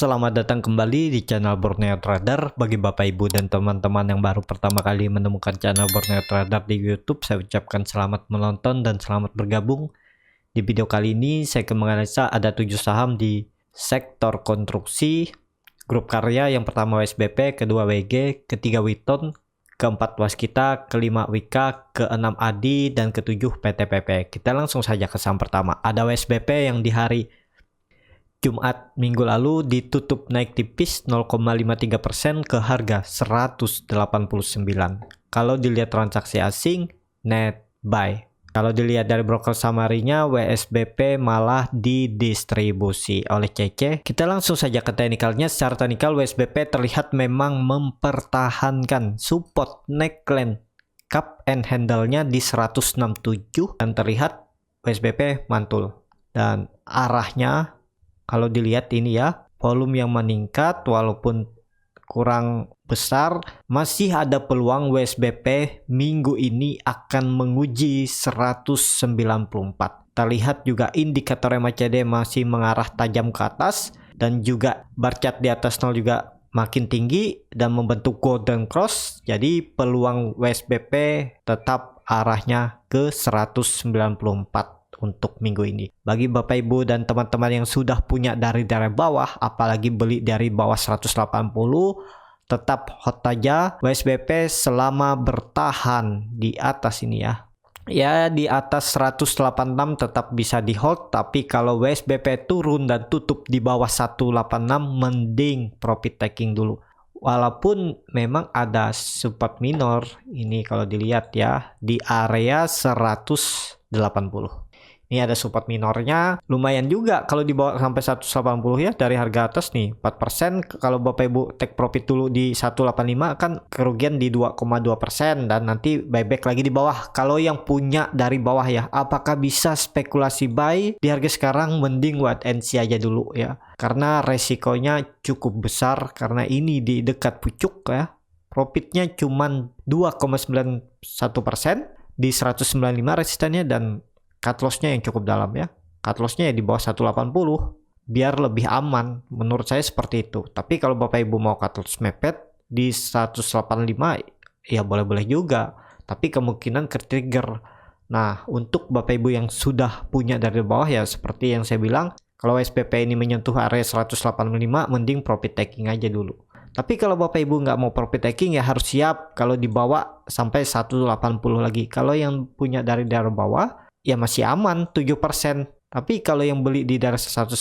Selamat datang kembali di channel Borneo Trader. Bagi Bapak Ibu dan teman-teman yang baru pertama kali menemukan channel Borneo Trader di YouTube, saya ucapkan selamat menonton dan selamat bergabung. Di video kali ini saya akan menganalisa ada 7 saham di sektor konstruksi, grup karya. Yang pertama WSBP, kedua WG, ketiga Witon, keempat Waskita, kelima Wika, keenam Adi, dan ketujuh PTPP. Kita langsung saja ke saham pertama. Ada WSBP yang di hari Jumat minggu lalu ditutup naik tipis 0,53% ke harga 189. Kalau dilihat transaksi asing, net buy. Kalau dilihat dari broker summary-nya, WSBP malah didistribusi oleh CC. Kita langsung saja ke teknikalnya. Secara teknikal, WSBP terlihat memang mempertahankan support neckline cup and handle-nya di 167 dan terlihat WSBP mantul. Dan arahnya kalau dilihat ini ya, volume yang meningkat walaupun kurang besar, masih ada peluang WSBP minggu ini akan menguji 194. Terlihat juga indikator MACD masih mengarah tajam ke atas dan juga bar chart di atas 0 juga makin tinggi dan membentuk golden cross. Jadi peluang WSBP tetap arahnya ke 194 untuk minggu ini. Bagi Bapak Ibu dan teman-teman yang sudah punya dari bawah, apalagi beli dari bawah 180, tetap hot aja WSBP selama bertahan di atas ini ya. Ya, di atas 186 tetap bisa di hold, tapi kalau WSBP turun dan tutup di bawah 186, mending profit taking dulu. Walaupun memang ada support minor ini kalau dilihat ya di area 180. Ini ada support minornya, lumayan juga kalau dibawa sampai 180 ya, dari harga atas nih 4%. Kalau Bapak Ibu take profit dulu di 185 kan kerugian di 2,2% dan nanti buyback lagi di bawah. Kalau yang punya dari bawah ya, apakah bisa spekulasi buy di harga sekarang? Mending wait and see aja dulu ya, karena resikonya cukup besar karena ini di dekat pucuk ya. Profitnya cuman 2,91% di 195 resistannya dan cut loss-nya yang cukup dalam ya. Cut loss-nya ya di bawah 180 biar lebih aman. Menurut saya seperti itu. Tapi kalau Bapak Ibu mau cut loss mepet di 185 ya boleh-boleh juga. Tapi kemungkinan ke-trigger. Nah, untuk Bapak Ibu yang sudah punya dari bawah ya seperti yang saya bilang, kalau SPP ini menyentuh area 185 mending profit taking aja dulu. Tapi kalau Bapak Ibu nggak mau profit taking ya harus siap kalau dibawa sampai 180 lagi. Kalau yang punya dari bawah ya masih aman 7%. Tapi kalau yang beli di daerah 180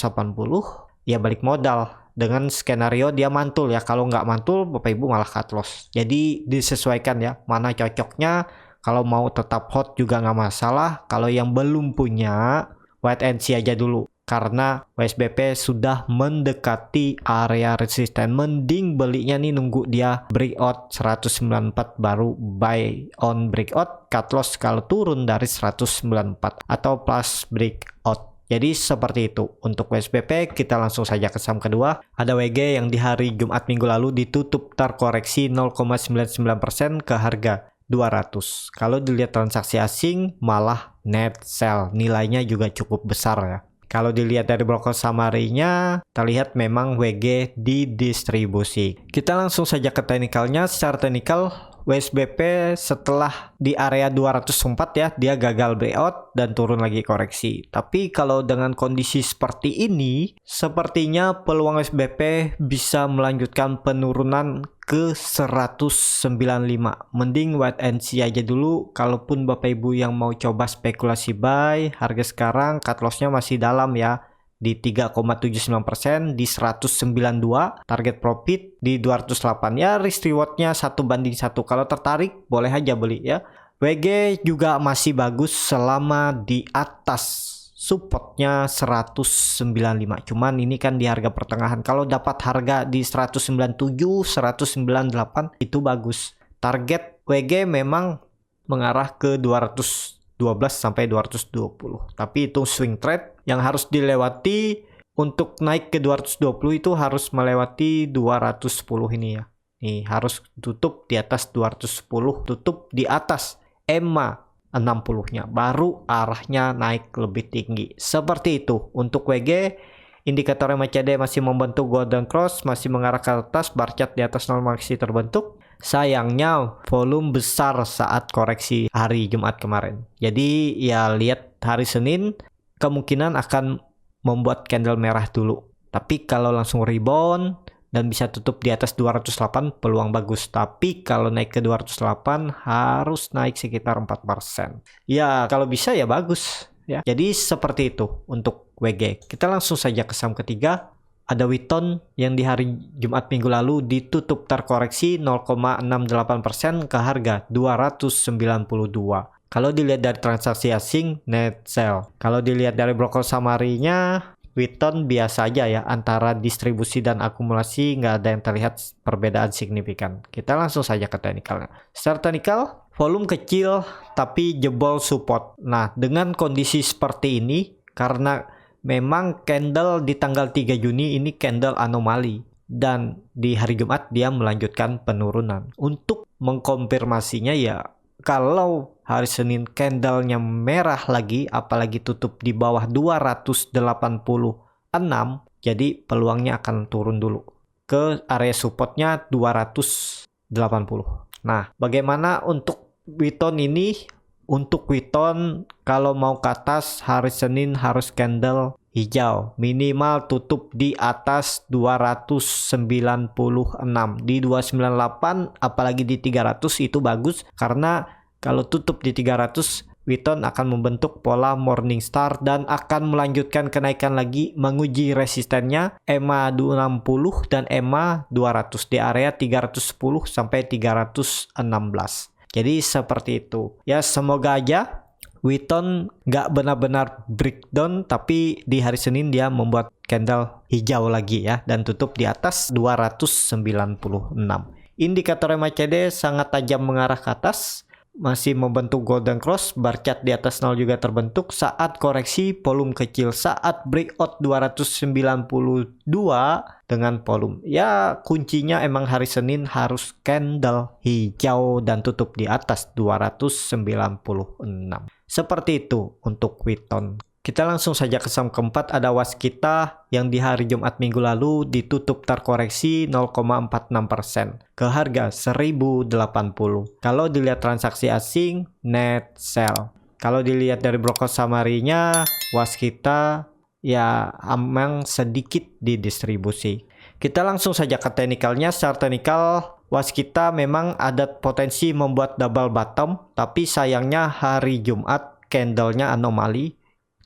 ya balik modal dengan skenario dia mantul ya. Kalau nggak mantul Bapak Ibu malah cut loss. Jadi disesuaikan ya mana cocoknya. Kalau mau tetap hot juga nggak masalah. Kalau yang belum punya wait and see aja dulu. Karena WSBP sudah mendekati area resisten, mending belinya nih nunggu dia breakout 194 baru buy on breakout, cut loss kalau turun dari 194 atau plus breakout. Jadi seperti itu untuk WSBP. Kita langsung saja ke saham kedua. Ada WG yang di hari Jumat minggu lalu ditutup terkoreksi 0,99% ke harga 200. Kalau dilihat transaksi asing malah net sell, nilainya juga cukup besar ya. Kalau dilihat dari broker summary-nya, terlihat memang WG didistribusi. Kita langsung saja ke teknikalnya. Secara teknikal, WSBP setelah di area 204 ya, dia gagal breakout dan turun lagi koreksi. Tapi kalau dengan kondisi seperti ini, sepertinya peluang WSBP bisa melanjutkan penurunan ke 195. Mending wait and see aja dulu. Kalaupun Bapak Ibu yang mau coba spekulasi buy, harga sekarang cut loss-nya masih dalam ya, di 3,79% di 192, target profit di 208 ya, risk reward-nya 1:1. Kalau tertarik boleh aja beli ya. WG juga masih bagus selama di atas supportnya 195. Cuman ini kan di harga pertengahan. Kalau dapat harga di 197, 198 itu bagus. Target WG memang mengarah ke 212 sampai 220. Tapi itu swing trade yang harus dilewati. Untuk naik ke 220 itu harus melewati 210 ini ya. Nih harus tutup di atas 210, tutup di atas EMA 60-nya baru arahnya naik lebih tinggi. Seperti itu untuk WG. Indikator MACD masih membentuk golden cross, masih mengarah ke atas, bar chart di atas 0 masih terbentuk. Sayangnya volume besar saat koreksi hari Jumat kemarin. Jadi ya lihat hari Senin kemungkinan akan membuat candle merah dulu. Tapi kalau langsung rebound dan bisa tutup di atas 208 peluang bagus. Tapi kalau naik ke 208 harus naik sekitar 4%. Ya kalau bisa ya bagus ya. Jadi seperti itu untuk WG. Kita langsung saja ke saham ketiga. Ada Witton yang di hari Jumat minggu lalu ditutup terkoreksi 0,68% ke harga 292. Kalau dilihat dari transaksi asing, net sell. Kalau dilihat dari broker summary-nya, Witton biasa aja ya, antara distribusi dan akumulasi nggak ada yang terlihat perbedaan signifikan. Kita langsung saja ke teknikalnya. Secara teknikal, volume kecil tapi jebol support. Nah, dengan kondisi seperti ini, karena memang candle di tanggal 3 Juni ini candle anomali. Dan di hari Jumat dia melanjutkan penurunan. Untuk mengkonfirmasinya ya, kalau hari Senin candlenya merah lagi, apalagi tutup di bawah 286, jadi peluangnya akan turun dulu ke area supportnya 280. Nah, bagaimana untuk Witton ini? Untuk Witton kalau mau ke atas hari Senin harus candle hijau, minimal tutup di atas 296, di 298 apalagi di 300 itu bagus, karena kalau tutup di 300 Witton akan membentuk pola Morning Star dan akan melanjutkan kenaikan lagi, menguji resistennya EMA 260 dan EMA 200 di area 310 sampai 316. Jadi seperti itu ya, semoga aja Witton nggak benar-benar breakdown, tapi di hari Senin dia membuat candle hijau lagi ya, dan tutup di atas 296. Indikator MACD sangat tajam mengarah ke atas, masih membentuk golden cross, bar chart di atas 0 juga terbentuk saat koreksi volume kecil, saat breakout 292 dengan volume. Ya kuncinya emang hari Senin harus candle hijau dan tutup di atas 296. Seperti itu untuk Witton. Kita langsung saja ke saham keempat, ada Waskita yang di hari Jumat minggu lalu ditutup terkoreksi 0,46% ke harga 1080. Kalau dilihat transaksi asing, net sell. Kalau dilihat dari broker summary-nya, Waskita ya emang sedikit didistribusi. Kita langsung saja ke teknikalnya. Secara teknikal, Waskita memang ada potensi membuat double bottom, tapi sayangnya hari Jumat candlenya anomali.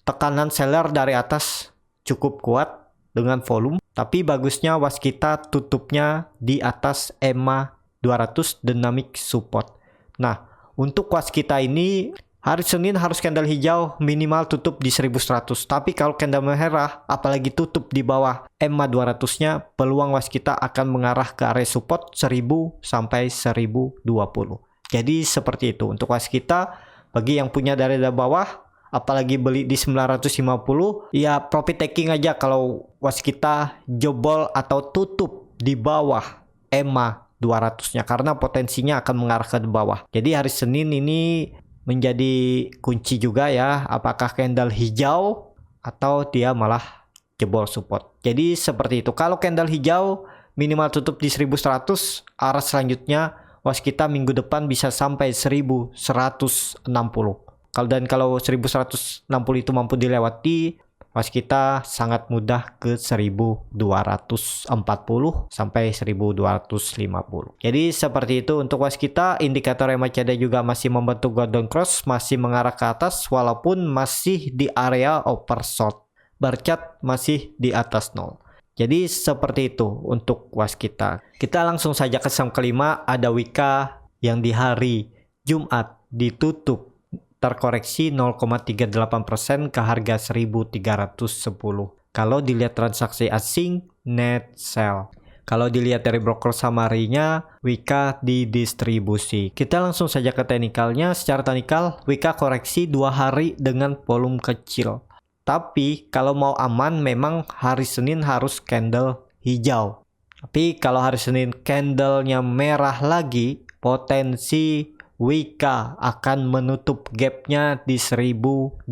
Tekanan seller dari atas cukup kuat dengan volume, tapi bagusnya Waskita tutupnya di atas EMA 200 dynamic support. Nah, untuk Waskita ini hari Senin harus candle hijau, minimal tutup di 1100. Tapi kalau candle merah, apalagi tutup di bawah EMA 200-nya, peluang Waskita akan mengarah ke area support 1000 sampai 1020. Jadi seperti itu untuk Waskita. Bagi yang punya dari bawah, apalagi beli di 950, ya profit taking aja kalau Waskita jebol atau tutup di bawah EMA 200-nya, karena potensinya akan mengarah ke bawah. Jadi hari Senin ini menjadi kunci juga ya, apakah candle hijau atau dia malah jebol support. Jadi seperti itu. Kalau candle hijau minimal tutup di 1100, arah selanjutnya Waskita minggu depan bisa sampai 1160. Kalau 1160 itu mampu dilewati, Waskita sangat mudah ke 1240 sampai 1250. Jadi seperti itu untuk Waskita. Indikator MACD juga masih membentuk golden cross, masih mengarah ke atas walaupun masih di area oversold. Bar chart masih di atas 0. Jadi seperti itu untuk Waskita. Kita langsung saja ke saham kelima, ada Wika yang di hari Jumat ditutup terkoreksi 0,38% ke harga 1310. Kalau dilihat transaksi asing, net sell. Kalau dilihat dari broker summary-nya, Wika didistribusi. Kita langsung saja ke teknikalnya. Secara teknikal, Wika koreksi 2 hari dengan volume kecil. Tapi kalau mau aman, memang hari Senin harus candle hijau. Tapi kalau hari Senin candlenya merah lagi, potensi Wika akan menutup gapnya di 1250.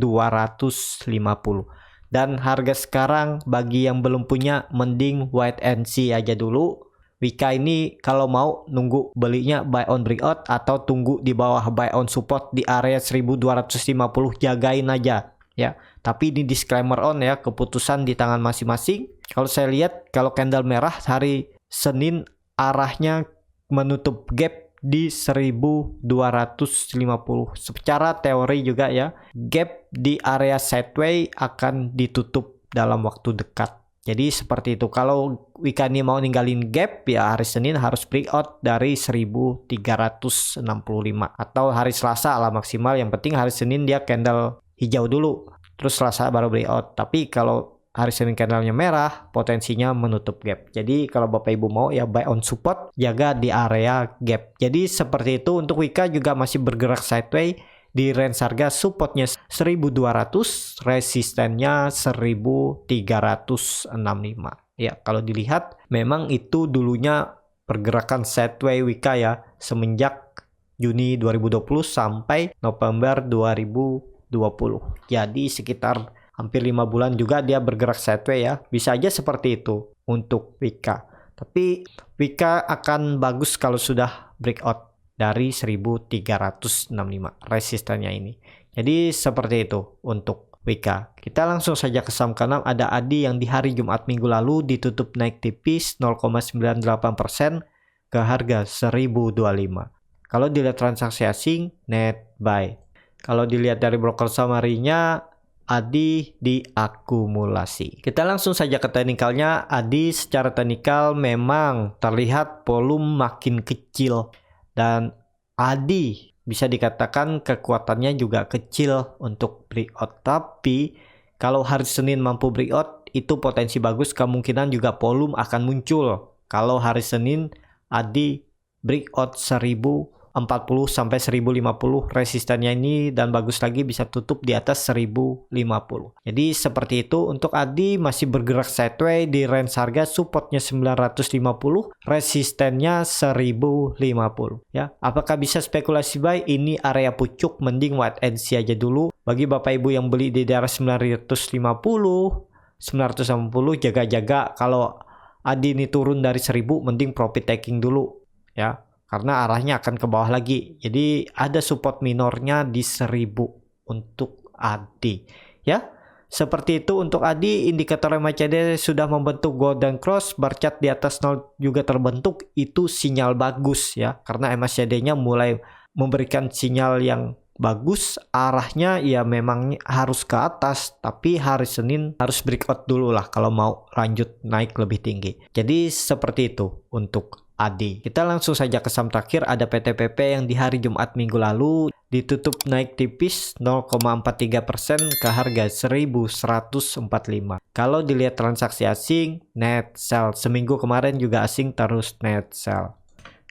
Dan harga sekarang bagi yang belum punya mending wait and see aja dulu. Wika ini kalau mau nunggu belinya buy on breakout atau tunggu di bawah buy on support di area 1250, jagain aja ya. Tapi ini disclaimer on ya, keputusan di tangan masing-masing. Kalau saya lihat kalau candle merah hari Senin arahnya menutup gap di 1250. Secara teori juga ya, gap di area sideway akan ditutup dalam waktu dekat. Jadi seperti itu. Kalau Wika ini mau ninggalin gap ya hari Senin harus breakout dari 1365 atau hari Selasa lah maksimal. Yang penting hari Senin dia candle hijau dulu, terus Selasa baru breakout. Tapi kalau hari Senin candlenya merah, potensinya menutup gap. Jadi kalau Bapak Ibu mau ya buy on support, jaga di area gap. Jadi seperti itu. Untuk Wika juga masih bergerak sideways di range harga supportnya 1200, resistennya 1365. Ya, kalau dilihat memang itu dulunya pergerakan sideways Wika ya, semenjak Juni 2020 sampai November 2020. Jadi sekitar hampir 5 bulan juga dia bergerak sideways ya. Bisa aja seperti itu untuk Wika. Tapi Wika akan bagus kalau sudah breakout dari 1365 resistennya ini. Jadi seperti itu untuk Wika. Kita langsung saja ke saham ke-6. Ada ADI yang di hari Jumat minggu lalu ditutup naik tipis 0,98% ke harga 1025. Kalau dilihat transaksi asing, net buy. Kalau dilihat dari broker summary-nya, ADI diakumulasi. Kita langsung saja ke teknikalnya. ADI secara teknikal memang terlihat volume makin kecil. Dan ADI bisa dikatakan kekuatannya juga kecil untuk breakout. Tapi kalau hari Senin mampu breakout, itu potensi bagus, kemungkinan juga volume akan muncul. Kalau hari Senin ADI breakout 1040 sampai 1050 resistennya ini, dan bagus lagi bisa tutup di atas 1050. Jadi seperti itu. Untuk ADI masih bergerak sideways di range harga supportnya 950, resistennya 1050 ya. Apakah bisa spekulasi buy? Ini area pucuk, mending wait and see aja dulu. Bagi Bapak Ibu yang beli di daerah 950, 980, jaga-jaga. Kalau ADI ini turun dari 1000, mending profit taking dulu ya, karena arahnya akan ke bawah lagi. Jadi ada support minornya di 1000 untuk ADI ya. Seperti itu untuk ADI. Indikator MACD sudah membentuk golden cross, bar chart di atas 0 juga terbentuk. Itu sinyal bagus ya, karena MACD-nya mulai memberikan sinyal yang bagus. Arahnya ya memang harus ke atas, tapi hari Senin harus breakout dulu lah kalau mau lanjut naik lebih tinggi. Jadi seperti itu untuk ADI. Kita langsung saja ke saham terakhir. Ada PTPP yang di hari Jumat minggu lalu ditutup naik tipis 0,43% ke harga 1145. Kalau dilihat transaksi asing, net sell. Seminggu kemarin juga asing terus net sell.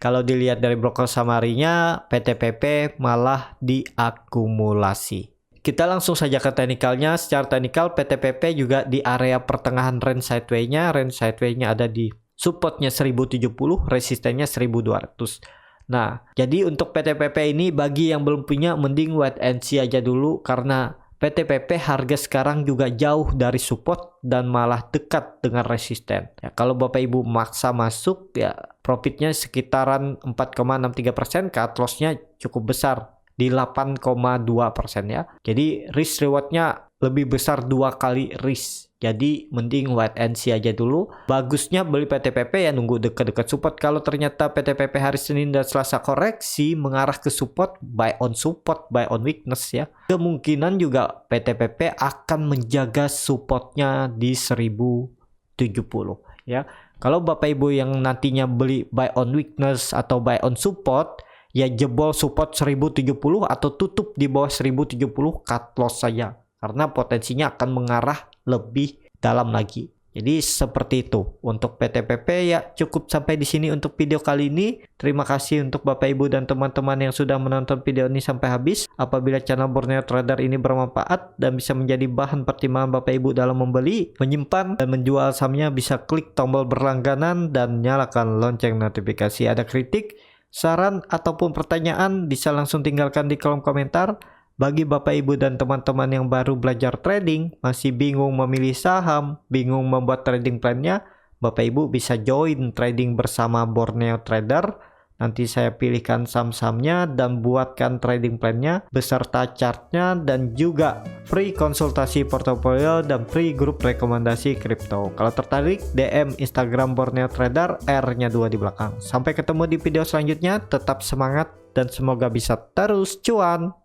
Kalau dilihat dari broker summary-nya, PTPP malah diakumulasi. Kita langsung saja ke teknikalnya. Secara teknikal PTPP juga di area pertengahan range sideways-nya. Range sideways-nya ada di supportnya 1070, resistennya 1200. Nah, jadi untuk PTPP ini bagi yang belum punya mending wait and see aja dulu, karena PTPP harga sekarang juga jauh dari support dan malah dekat dengan resisten. Ya, kalau Bapak Ibu maksa masuk ya profitnya sekitaran 4,63%, cut loss-nya cukup besar di 8,2% ya. Jadi risk reward-nya lebih besar 2 kali risk. Jadi mending wait and see aja dulu. Bagusnya beli PTPP ya nunggu dekat-dekat support. Kalau ternyata PTPP hari Senin dan Selasa koreksi mengarah ke support, buy on support, buy on weakness ya. Kemungkinan juga PTPP akan menjaga supportnya di 1070 ya. Kalau Bapak Ibu yang nantinya beli buy on weakness atau buy on support, ya jebol support 1070 atau tutup di bawah 1070, cut loss saja. Karena potensinya akan mengarah lebih dalam lagi. Jadi seperti itu untuk PTPP ya. Cukup sampai di sini untuk video kali ini. Terima kasih untuk Bapak Ibu dan teman-teman yang sudah menonton video ini sampai habis. Apabila channel Borneo Trader ini bermanfaat dan bisa menjadi bahan pertimbangan Bapak Ibu dalam membeli, menyimpan dan menjual sahamnya, bisa klik tombol berlangganan dan nyalakan lonceng notifikasi. Ada kritik, saran ataupun pertanyaan bisa langsung tinggalkan di kolom komentar. Bagi Bapak Ibu dan teman-teman yang baru belajar trading, masih bingung memilih saham, bingung membuat trading plan-nya, Bapak Ibu bisa join trading bersama Borneo Trader. Nanti saya pilihkan saham-sahamnya dan buatkan trading plan-nya beserta chart-nya dan juga free konsultasi portofolio dan free grup rekomendasi kripto. Kalau tertarik, DM Instagram Borneo Trader, R-nya 2 di belakang. Sampai ketemu di video selanjutnya, tetap semangat dan semoga bisa terus cuan.